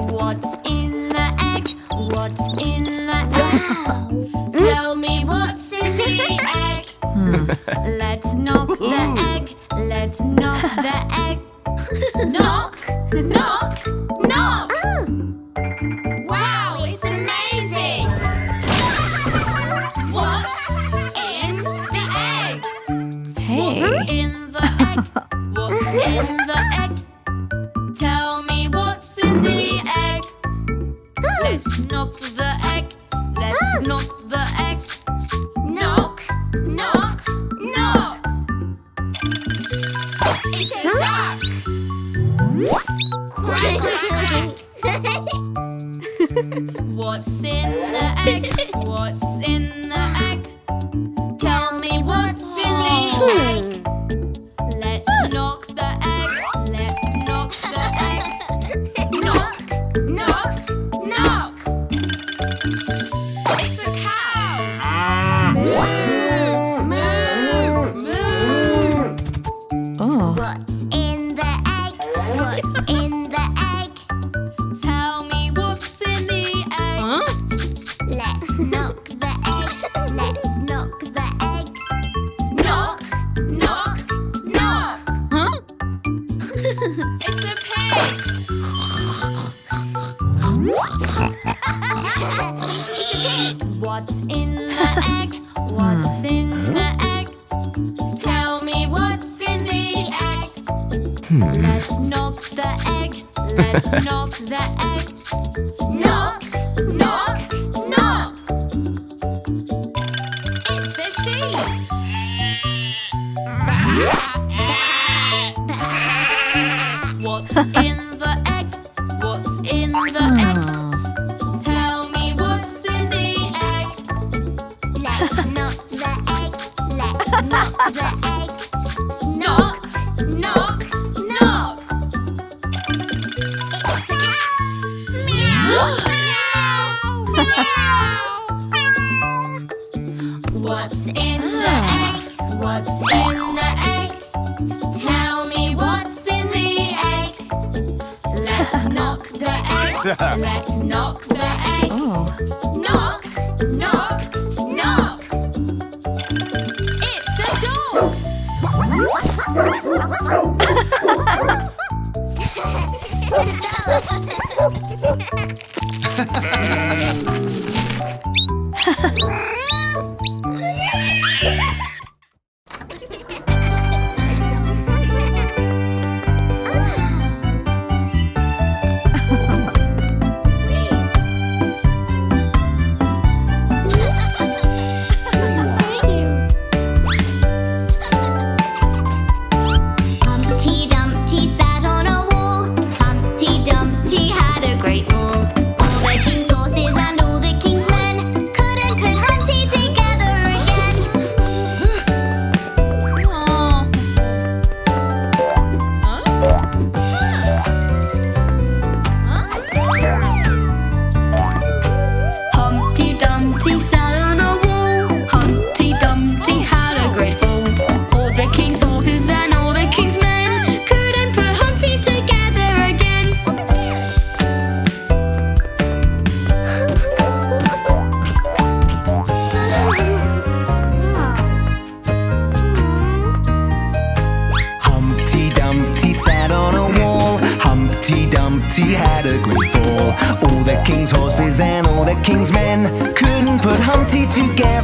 What's in the egg? What's in the egg? Tell me what's in the egg. Let's knock the egg. Let's knock the egg. Knock, knock, knock. Wow, it's amazing. What's in the egg? What's in the egg? What's in the egg? Tell me what's in the egg. Let's knock the egg. Let's knock the egg. Knock, knock, knock. It's a duck. Quack, quack, quack. What's in the egg? What's in the egg? Tell me what's in the egg. Let's knock the egg. Let's knock the egg. Knock, knock, knock. It's a cow. Moo, moo, moo. What's in the egg? What's in the egg? Tell me what's in the egg. Let's knock the egg. Let's knock the egg. Knock, knock, knock. It's a pig. What's in the egg? What's in the egg? Tell me what's in the egg. Let's knock the egg. Let's knock the egg. Knock, knock, knock. It's a sheep. What's in the egg? What's in the egg? Tell me what's in the egg. Let's knock the egg. Let's knock the egg. Knock, knock, knock. It's a cat. Meow, meow, meow. What's in the egg? What's in the egg? Tell me what's in the egg. Let's knock the egg. Let's knock the egg. Knock, knock, knock. It's a dog. Humpty Dumpty sat on a wall. Humpty Dumpty had a great fall. All the king's horses and all the king's men couldn't put Humpty together again. Humpty Dumpty sat on a wall. Humpty Dumpty had a great fall. All the king's horses and all the king's men couldn't put Humpty together again. Humpty Dumpty sat on a wall. Humpty Dumpty had a great fall. All the king's horses and all the king's men couldn't put Humpty together